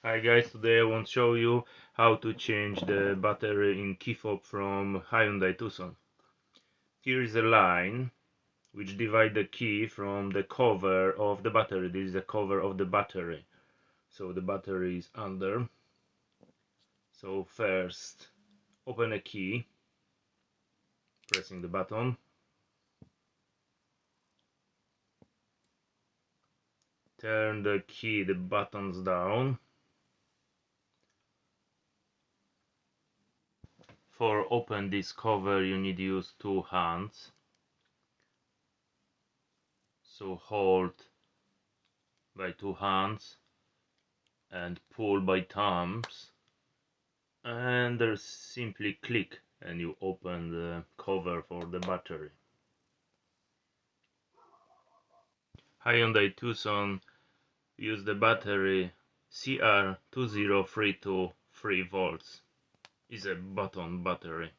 Hi guys, today I want to show you how to change the battery in key fob from Hyundai Tucson. Here is a line which divides the key from the cover of the battery. This is the cover of the battery. So the battery is under. So first open a key, pressing the button. Turn the buttons down. For open this cover you need to use two hands. So hold by two hands and pull by thumbs, and there's simply click and you open the cover for the battery. Hyundai Tucson use the battery CR20323 volts. Is a button battery.